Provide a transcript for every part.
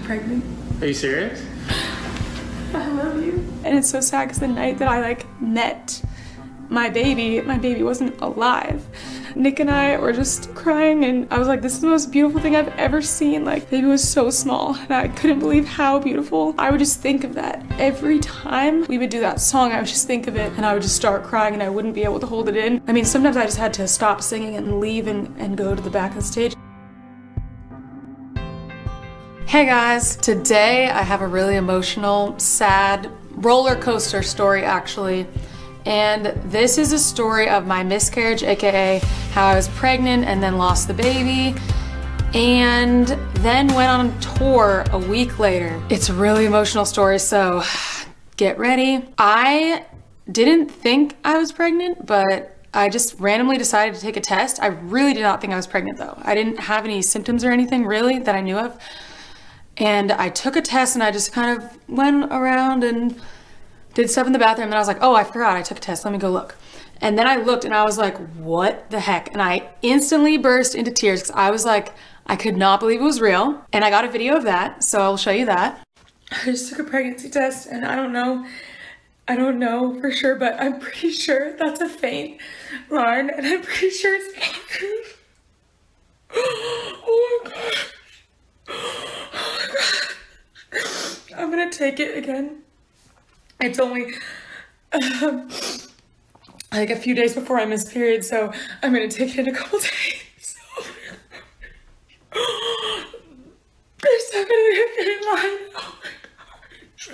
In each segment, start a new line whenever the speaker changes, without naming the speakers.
pregnant.
Are you serious?
I love you. And it's so sad because the night that I met my baby wasn't alive. Nick and I were just crying and I was like, this is the most beautiful thing I've ever seen. Baby was so small and I couldn't believe how beautiful. I would just think of that. Every time we would do that song, I would just think of it and I would just start crying and I wouldn't be able to hold it in. I mean, sometimes I just had to stop singing and leave and go to the back of the stage. Hey guys, today I have a really emotional, sad, roller coaster story actually. And this is a story of my miscarriage, aka how I was pregnant and then lost the baby and then went on tour a week later. It's a really emotional story, so get ready. I didn't think I was pregnant, but I just randomly decided to take a test. I really did not think I was pregnant though. I didn't have any symptoms or anything really that I knew of. And I took a test and I just kind of went around and did stuff in the bathroom and I was like, oh, I forgot I took a test, let me go look. And then I looked and I was like, what the heck? And I instantly burst into tears because I was like, I could not believe it was real. And I got a video of that, so I'll show you that. I just took a pregnancy test and I don't know for sure, but I'm pretty sure that's a faint line and I'm pretty sure it's not true. Oh my gosh. Oh my gosh. I'm gonna take it again. It's only like a few days before I missed period, so I'm gonna take it in a couple days. There's definitely a faint line. Oh my gosh.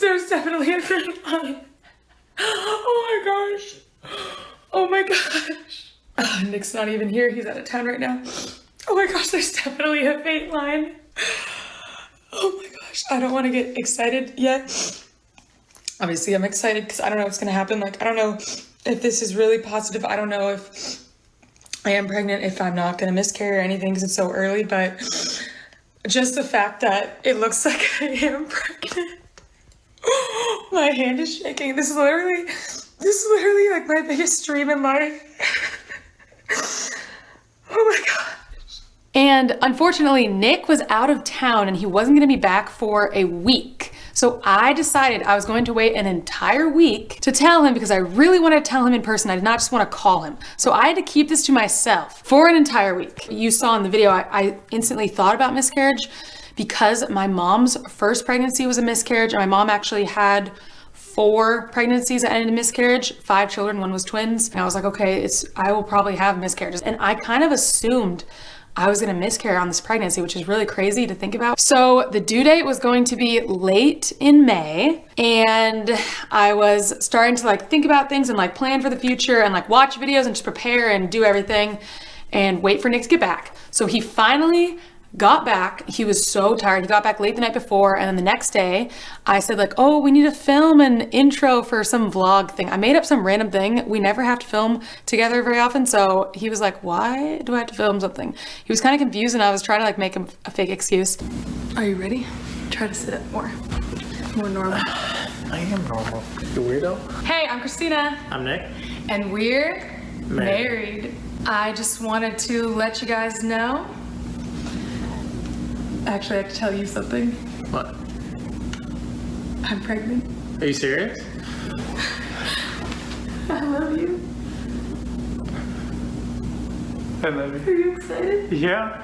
There's definitely a faint line. Oh my gosh. Oh my gosh. Nick's not even here. He's out of town right now. Oh my gosh, there's definitely a faint line. Oh my gosh. I don't want to get excited yet. Obviously, I'm excited because I don't know what's gonna happen. I don't know if this is really positive. I don't know if I am pregnant, if I'm not gonna miscarry or anything because it's so early, but just the fact that it looks like I am pregnant. My hand is shaking. This is literally like my biggest dream in life. Oh my gosh. And unfortunately, Nick was out of town and he wasn't gonna be back for a week. So I decided I was going to wait an entire week to tell him because I really wanted to tell him in person. I did not just want to call him. So I had to keep this to myself for an entire week. You saw in the video, I instantly thought about miscarriage because my mom's first pregnancy was a miscarriage and my mom actually had 4 pregnancies that ended in miscarriage, 5 children, 1 was twins. And I was like, okay, I will probably have miscarriages. And I kind of assumed I was gonna miscarry on this pregnancy, which is really crazy to think about. So the due date was going to be late in May, and I was starting to think about things and plan for the future and watch videos and just prepare and do everything and wait for Nick to get back. So he finally got back. He was so tired. He got back late the night before, and then the next day I said oh, we need to film an intro for some vlog thing. I made up some random thing. We never have to film together very often, so he was like, why do I have to film something? He was kind of confused and I was trying to make him a fake excuse. Are you ready? Try to sit up more normal.
I am normal. You weirdo?
Hey, I'm Christina.
I'm Nick.
And we're married. I just wanted to let you guys know. Actually, I have to tell you something.
What?
I'm pregnant.
Are you serious?
I love you.
I love you.
Are you excited?
Yeah.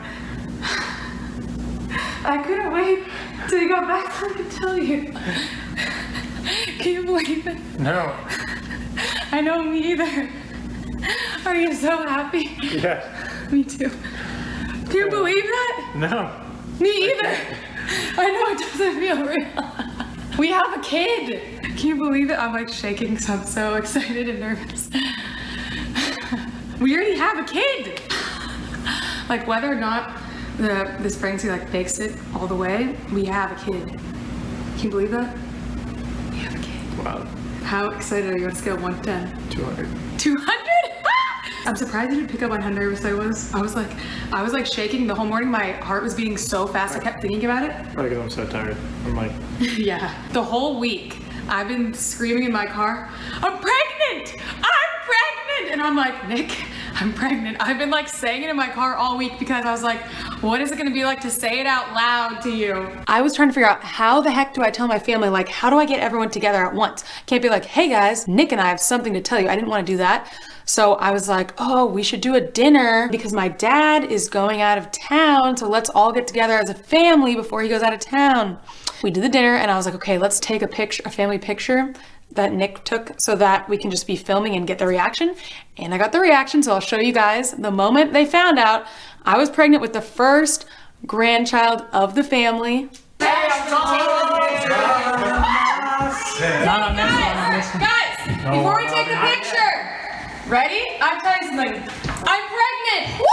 I couldn't wait till you got back so I could tell you. Can you believe it?
No.
I know, me either. Are you so happy?
Yeah.
Me too. Can you believe that?
No.
Me either. I know it doesn't feel real. We have a kid. Can you believe it? I'm shaking because I'm so excited and nervous. We already have a kid. Whether or not this pregnancy makes it all the way, we have a kid. Can you believe that? We have a kid.
Wow.
How excited are you on a scale of 1 to 10?
200.
200? I'm surprised you didn't pick up on how nervous I was. I was shaking the whole morning. My heart was beating so fast. I kept thinking about it.
Probably because I'm so tired. I'm
yeah. The whole week I've been screaming in my car, I'm pregnant! I'm pregnant! And I'm like, Nick, I'm pregnant. I've been like saying it in my car all week because I was like, what is it gonna be like to say it out loud to you? I was trying to figure out how the heck do I tell my family, like how do I get everyone together at once? Can't be like, hey guys, Nick and I have something to tell you. I didn't want to do that. So I was like, oh, we should do a dinner because my dad is going out of town. So let's all get together as a family before he goes out of town. We did the dinner and I was like, okay, let's take a family picture that Nick took so that we can just be filming and get the reaction. And I got the reaction, so I'll show you guys. The moment they found out I was pregnant with the first grandchild of the family. Guys, before we take the picture, ready? I'm telling you something. I'm pregnant! Woo!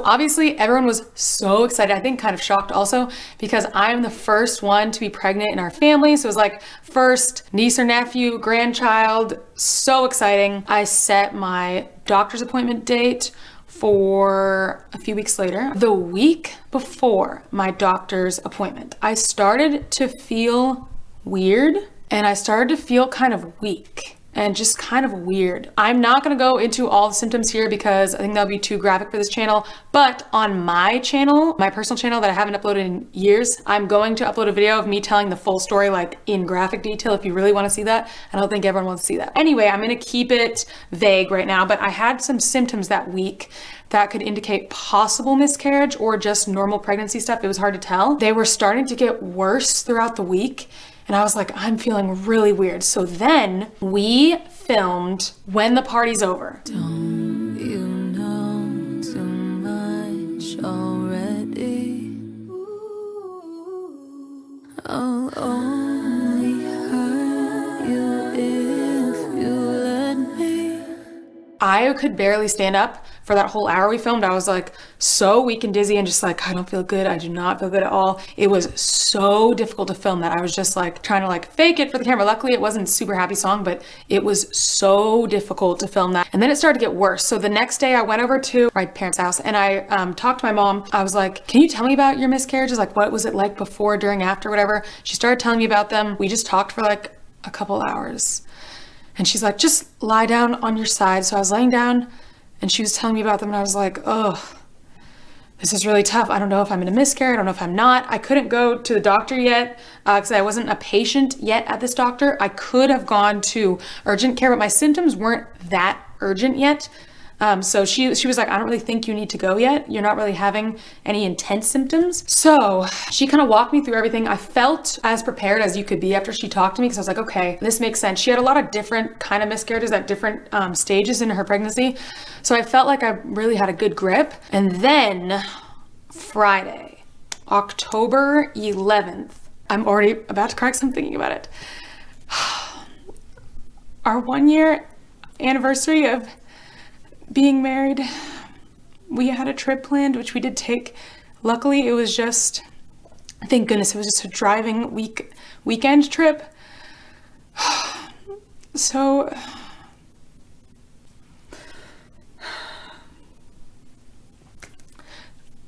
Obviously, everyone was so excited. I think kind of shocked also because I'm the first one to be pregnant in our family. So it was like first niece or nephew, grandchild, so exciting. I set my doctor's appointment date for a few weeks later. The week before my doctor's appointment, I started to feel weird and I started to feel kind of weak. And just kind of weird. I'm not gonna go into all the symptoms here because I think that'll be too graphic for this channel, but on my channel, my personal channel that I haven't uploaded in years, I'm going to upload a video of me telling the full story like in graphic detail if you really wanna see that. I don't think everyone wants to see that. Anyway, I'm gonna keep it vague right now, but I had some symptoms that week that could indicate possible miscarriage or just normal pregnancy stuff. It was hard to tell. They were starting to get worse throughout the week. And I was like, I'm feeling really weird. So then we filmed When the Party's Over.
Don't you know too much already? I'll only hurt you if you let me.
I could barely stand up for that whole hour we filmed. I was like so weak and dizzy and just like, I don't feel good. I do not feel good at all. It was so difficult to film that. I was just like trying to like fake it for the camera. Luckily it wasn't a super happy song, but it was so difficult to film that. And then it started to get worse. So the next day I went over to my parents' house and I talked to my mom. I was like, can you tell me about your miscarriages? Like what was it like before, during, after, whatever? She started telling me about them. We just talked for like a couple hours. And she's like, just lie down on your side. So I was laying down and she was telling me about them and I was like, oh, this is really tough. I don't know if I'm gonna miscarry. I don't know if I'm not. I couldn't go to the doctor yet because I wasn't a patient yet at this doctor. I could have gone to urgent care, but my symptoms weren't that urgent yet. So she was like, I don't really think you need to go yet. You're not really having any intense symptoms. So she kind of walked me through everything. I felt as prepared as you could be after she talked to me because I was like, okay, this makes sense. She had a lot of different kind of miscarriages at different stages in her pregnancy. So I felt like I really had a good grip. And then Friday, October 11th, I'm already about to cry because I'm thinking about it. Our 1 year anniversary of being married, we had a trip planned, which we did take. Luckily, it was just, thank goodness, it was just a driving weekend trip. So,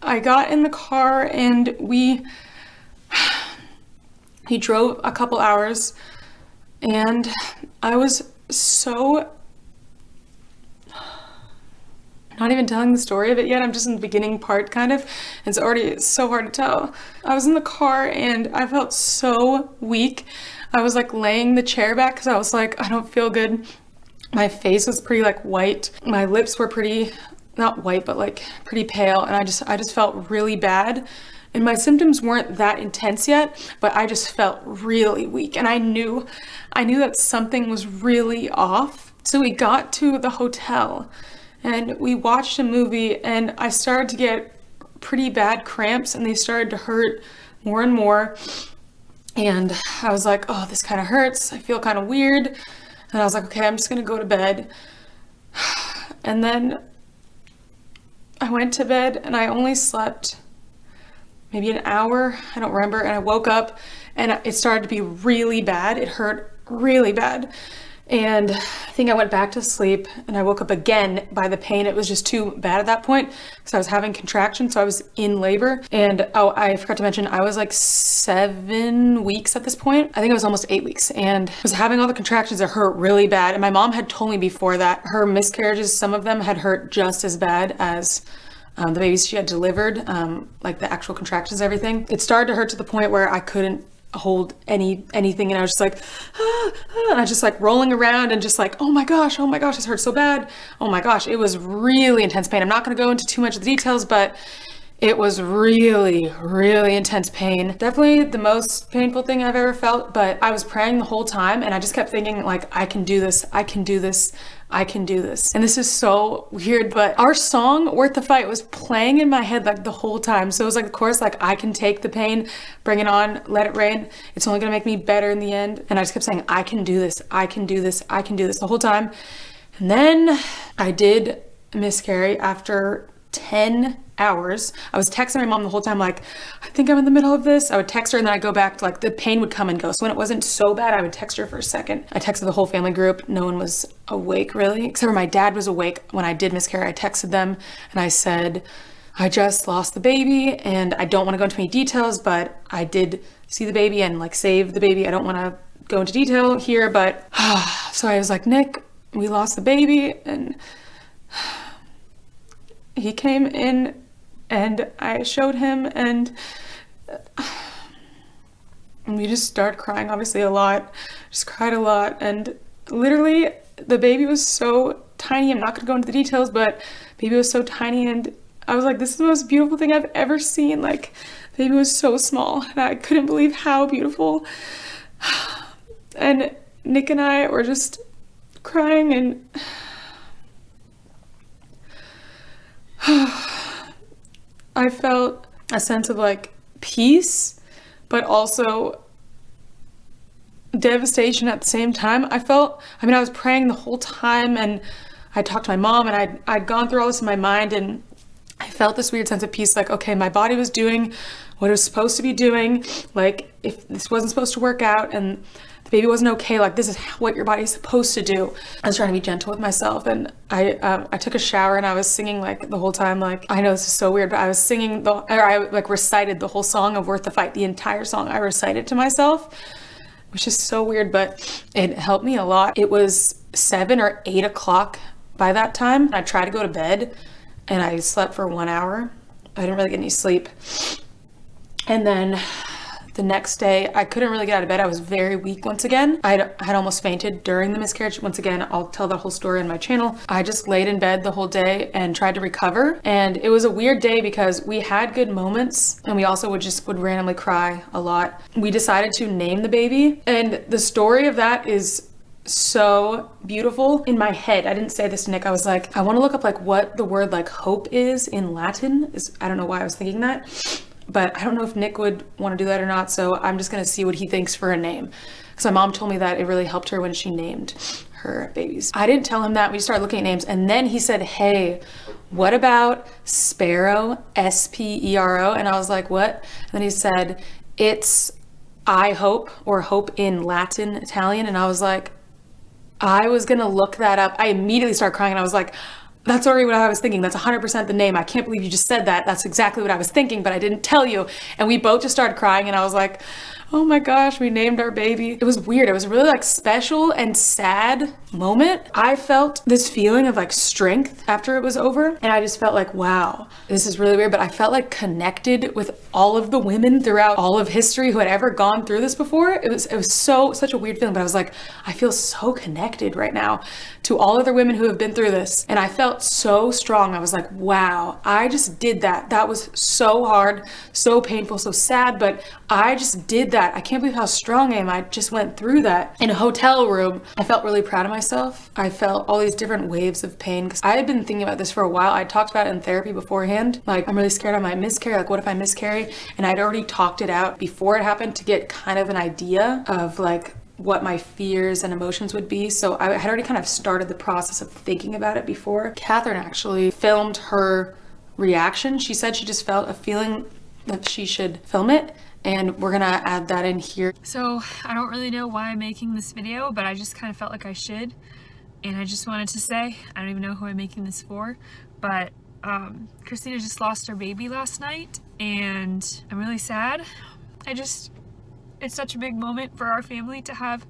I got in the car and he drove a couple hours and I was so, not even telling the story of it yet. I'm just in the beginning part kind of. It's already so hard to tell. I was in the car and I felt so weak. I was like laying the chair back because I was like, I don't feel good. My face was pretty like white. My lips were pretty, not white, but like pretty pale. And I just felt really bad. And my symptoms weren't that intense yet, but I just felt really weak. And I knew that something was really off. So we got to the hotel and we watched a movie and I started to get pretty bad cramps and they started to hurt more and more. And I was like, oh, this kind of hurts. I feel kind of weird. And I was like, okay, I'm just gonna go to bed. And then I went to bed and I only slept maybe an hour. I don't remember. And I woke up and it started to be really bad. It hurt really bad. And I think I went back to sleep and I woke up again by the pain. It was just too bad at that point because I was having contractions. So I was in labor. And oh, I forgot to mention, I was like 7 weeks at this point. I think it was almost 8 weeks. And I was having all the contractions that hurt really bad. And my mom had told me before that her miscarriages, some of them had hurt just as bad as the babies she had delivered, like the actual contractions and everything. It started to hurt to the point where I couldn't hold anything, and I was just like, and I was just like rolling around and just like, oh my gosh, this hurts so bad. Oh my gosh, it was really intense pain. I'm not going to go into too much of the details, but it was really, really intense pain. Definitely the most painful thing I've ever felt, but I was praying the whole time and I just kept thinking like, I can do this, I can do this, I can do this. And this is so weird, but our song, Worth the Fight, was playing in my head like the whole time. So it was like the chorus, like, I can take the pain, bring it on, let it rain. It's only gonna make me better in the end. And I just kept saying, I can do this, I can do this, I can do this the whole time. And then I did miscarry after 10 hours. I was texting my mom the whole time, like, I think I'm in the middle of this. I would text her and then I'd go back to like, the pain would come and go. So when it wasn't so bad, I would text her for a second. I texted the whole family group. No one was awake really, except for my dad was awake. When I did miscarry, I texted them and I said, I just lost the baby and I don't want to go into any details, but I did see the baby and like save the baby. I don't want to go into detail here, but so I was like, Nick, we lost the baby. And he came in and I showed him and we just started crying, obviously a lot, just cried a lot. And literally the baby was so tiny. I'm not gonna go into the details, but baby was so tiny and I was like, this is the most beautiful thing I've ever seen. Like, the baby was so small and I couldn't believe how beautiful. And Nick and I were just crying and I felt a sense of like peace, but also devastation at the same time. I was praying the whole time and I talked to my mom and I'd gone through all this in my mind and I felt this weird sense of peace, like, okay, my body was doing what it was supposed to be doing. Like, if this wasn't supposed to work out and the baby wasn't okay, like, this is what your body's supposed to do. I was trying to be gentle with myself and I took a shower and I was singing like the whole time, like, I know this is so weird, but I was singing I like recited the whole song of Worth the Fight, the entire song. I recited to myself, which is so weird, but it helped me a lot. It was 7 or 8 o'clock by that time. I tried to go to bed and I slept for 1 hour. I didn't really get any sleep. And then the next day, I couldn't really get out of bed. I was very weak once again. I had almost fainted during the miscarriage. Once again, I'll tell the whole story on my channel. I just laid in bed the whole day and tried to recover. And it was a weird day because we had good moments and we also would randomly cry a lot. We decided to name the baby. And the story of that is so beautiful. In my head, I didn't say this to Nick, I was like, I want to look up like what the word like hope is in Latin. I don't know why I was thinking that, but I don't know if Nick would want to do that or not, so I'm just gonna see what he thinks for a name. So my mom told me that it really helped her when she named her babies. I didn't tell him that. We just started looking at names and then he said, hey, what about Sparrow, S-P-E-R-O? And I was like, what? And then he said, it's I hope, or hope in Latin, Italian. And I was like, I was gonna look that up. I immediately started crying and I was like, that's already what I was thinking. That's 100% the name. I can't believe you just said that. That's exactly what I was thinking, but I didn't tell you. And we both just started crying and I was like, oh my gosh, we named our baby. It was weird. It was a really like special and sad moment. I felt this feeling of like strength after it was over. And I just felt like, wow, this is really weird. But I felt like connected with all of the women throughout all of history who had ever gone through this before. It was such a weird feeling, but I was like, I feel so connected right now to all other women who have been through this. And I felt felt so strong. I was like, wow, I just did that. That was so hard, so painful, so sad, but I just did that. I can't believe how strong I am. I just went through that. In a hotel room, I felt really proud of myself. I felt all these different waves of pain because I had been thinking about this for a while. I talked about it in therapy beforehand. Like, I'm really scared I might miscarry. Like, what if I miscarry? And I'd already talked it out before it happened to get kind of an idea of like what my fears and emotions would be. So I had already kind of started the process of thinking about it before. Catherine actually filmed her reaction. She said she just felt a feeling that she should film it, and we're gonna add that in here.
So I don't really know why I'm making this video, but I just kind of felt like I should. And I just wanted to say, I don't even know who I'm making this for, but Christina just lost her baby last night, and I'm really sad. It's such a big moment for our family to have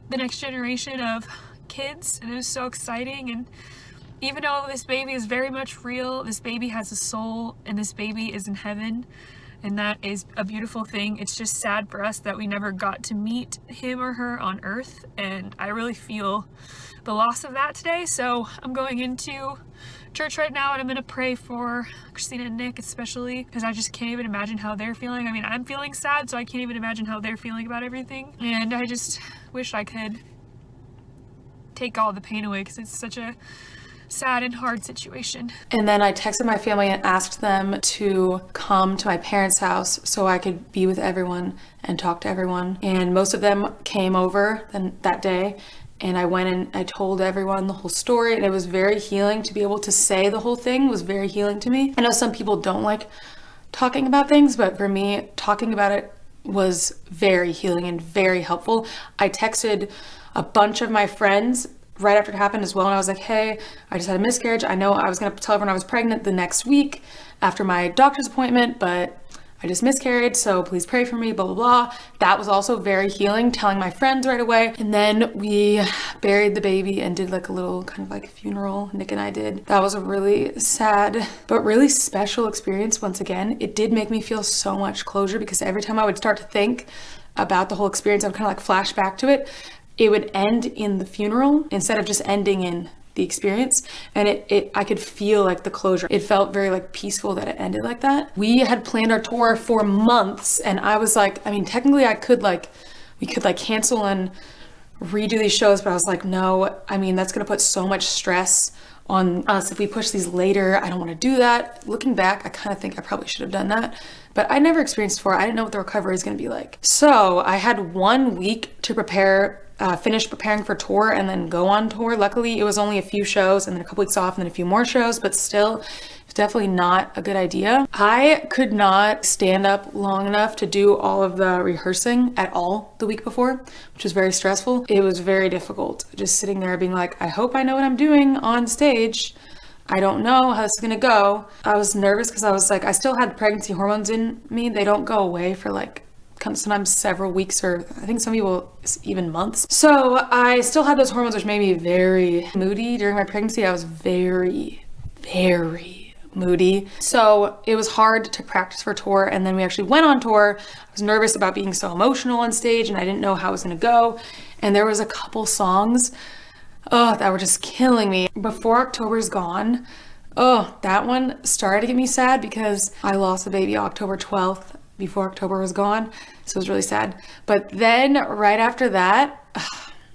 the next generation of kids, and it was so exciting. And even though this baby is very much real, this baby has a soul, and this baby is in heaven, and that is a beautiful thing. It's just sad for us that we never got to meet him or her on earth, and I really feel the loss of that today. So I'm going into church right now, and I'm gonna pray for Christina and Nick, especially because I just can't even imagine how they're feeling. I mean, I'm feeling sad, so I can't even imagine how they're feeling about everything. And I just wish I could take all the pain away because it's such a sad and hard situation.
And then I texted my family and asked them to come to my parents' house so I could be with everyone and talk to everyone. And most of them came over that day. And I went and I told everyone the whole story, and it was very healing to be able to say the whole thing. Was very healing to me. I know some people don't like talking about things, but for me, talking about it was very healing and very helpful. I texted a bunch of my friends right after it happened as well, and I was like, hey, I just had a miscarriage. I know I was gonna tell everyone I was pregnant the next week after my doctor's appointment, but I just miscarried, so please pray for me, blah, blah, blah. That was also very healing, telling my friends right away. And then we buried the baby and did like a little kind of like funeral, Nick and I did. That was a really sad, but really special experience. Once again, it did make me feel so much closure because every time I would start to think about the whole experience, I would kind of like flash back to it. It would end in the funeral instead of just ending in the experience, and I could feel like the closure. It felt very like peaceful that it ended like that. We had planned our tour for months, and I was like, I mean, technically we could like cancel and redo these shows, but I was like, no, I mean, that's gonna put so much stress on us if we push these later. I don't want to do that. Looking back, I kind of think I probably should have done that, but I never experienced tour. I didn't know what the recovery is going to be like. So I had 1 week to finish preparing for tour and then go on tour. Luckily, it was only a few shows and then a couple weeks off and then a few more shows, but still, it's definitely not a good idea. I could not stand up long enough to do all of the rehearsing at all the week before, which was very stressful. It was very difficult just sitting there being like, I hope I know what I'm doing on stage. I don't know how this is gonna go. I was nervous because I was like, I still had pregnancy hormones in me. They don't go away for like sometimes several weeks, or I think some people even months. So I still had those hormones, which made me very moody. During my pregnancy, I was very, very moody. So it was hard to practice for tour. And then we actually went on tour. I was nervous about being so emotional on stage, and I didn't know how it was gonna go. And there was a couple songs, that were just killing me. Before October's Gone, that one started to get me sad because I lost a baby October 12th before October was gone. So it was really sad. But then right after that,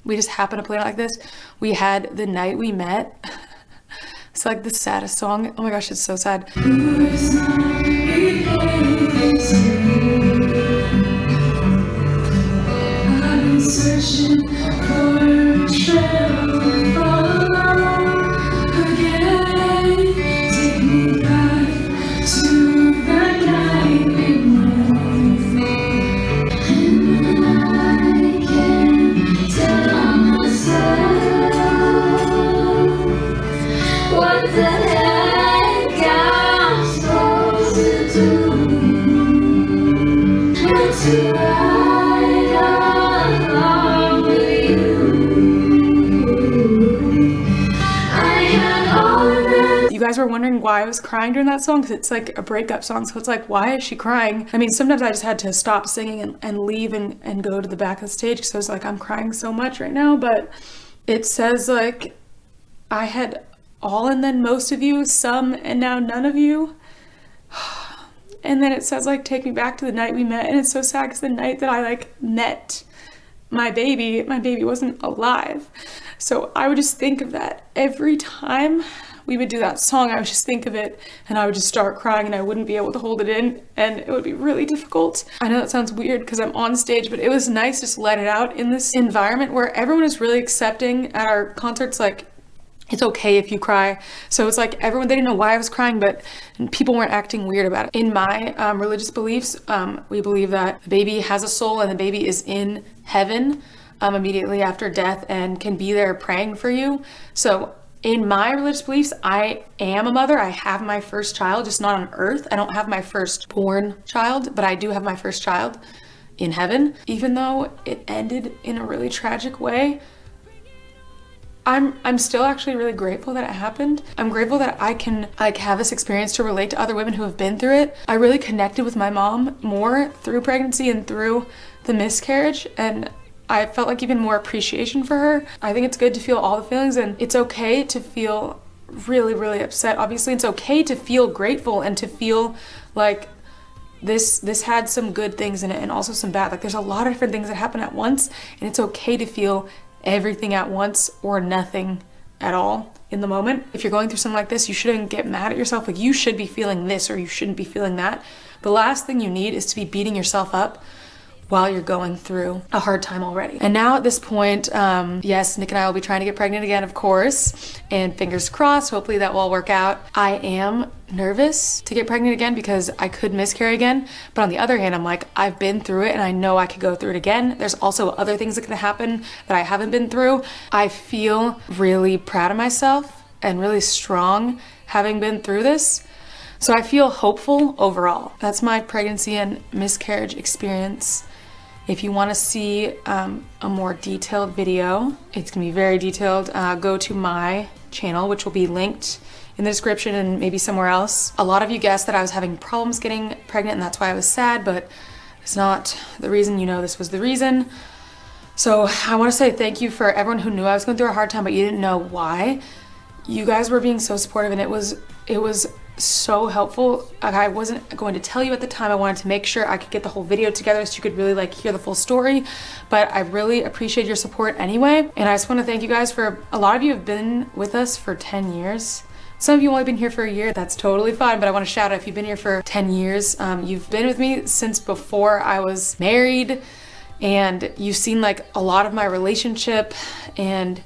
we just happened to play it like this. We had The Night We Met. It's like the saddest song. Oh my gosh, it's so sad. You guys were wondering why I was crying during that song, because it's like a breakup song, so it's like, why is she crying? I mean, sometimes I just had to stop singing and leave and go to the back of the stage because I was like, I'm crying so much right now. But it says like I had all and then most of you, some and now none of you. And then it says like, take me back to the night we met. And it's so sad because the night that I like met my baby wasn't alive. So I would just think of that every time we would do that song. I would just think of it and I would just start crying and I wouldn't be able to hold it in and it would be really difficult. I know that sounds weird because I'm on stage, but it was nice just to let it out in this environment where everyone is really accepting at our concerts. Like, it's okay if you cry. So it's like everyone, they didn't know why I was crying, but people weren't acting weird about it. In my religious beliefs, we believe that the baby has a soul and the baby is in heaven immediately after death and can be there praying for you. So in my religious beliefs, I am a mother. I have my first child, just not on earth. I don't have my firstborn child, but I do have my first child in heaven. Even though it ended in a really tragic way, I'm still actually really grateful that it happened. I'm grateful that I can like have this experience to relate to other women who have been through it. I really connected with my mom more through pregnancy and through the miscarriage, and I felt like even more appreciation for her. I think it's good to feel all the feelings, and it's okay to feel really, really upset. Obviously, it's okay to feel grateful and to feel like this had some good things in it and also some bad. Like, there's a lot of different things that happen at once, and it's okay to feel everything at once or nothing at all in the moment. If you're going through something like this, you shouldn't get mad at yourself. Like, you should be feeling this or you shouldn't be feeling that. The last thing you need is to be beating yourself up while you're going through a hard time already. And now at this point, yes, Nick and I will be trying to get pregnant again, of course, and fingers crossed, hopefully that will all work out. I am nervous to get pregnant again because I could miscarry again, but on the other hand, I'm like, I've been through it and I know I could go through it again. There's also other things that can happen that I haven't been through. I feel really proud of myself and really strong having been through this. So I feel hopeful overall. That's my pregnancy and miscarriage experience. If you want to see a more detailed video, it's gonna be very detailed, go to my channel, which will be linked in the description and maybe somewhere else. A lot of you guessed that I was having problems getting pregnant and that's why I was sad, but it's not the reason. You know, this was the reason. So I want to say thank you for everyone who knew I was going through a hard time, but you didn't know why. You guys were being so supportive and it was so helpful. I wasn't going to tell you at the time. I wanted to make sure I could get the whole video together so you could really like hear the full story, but I really appreciate your support anyway. And I just want to thank you guys for, a lot of you have been with us for 10 years. Some of you only been here for a year. That's totally fine, but I want to shout out if you've been here for 10 years. You've been with me since before I was married, and you've seen like a lot of my relationship, and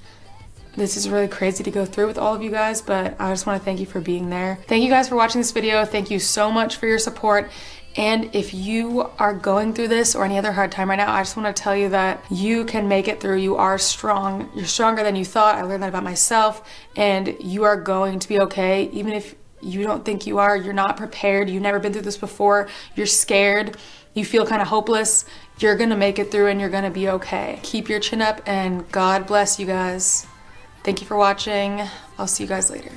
this is really crazy to go through with all of you guys, but I just want to thank you for being there. Thank you guys for watching this video. Thank you so much for your support. And if you are going through this or any other hard time right now, I just want to tell you that you can make it through. You are strong. You're stronger than you thought. I learned that about myself, and you are going to be okay. Even if you don't think you are, you're not prepared. You've never been through this before. You're scared. You feel kind of hopeless. You're going to make it through and you're going to be okay. Keep your chin up and God bless you guys. Thank you for watching. I'll see you guys later.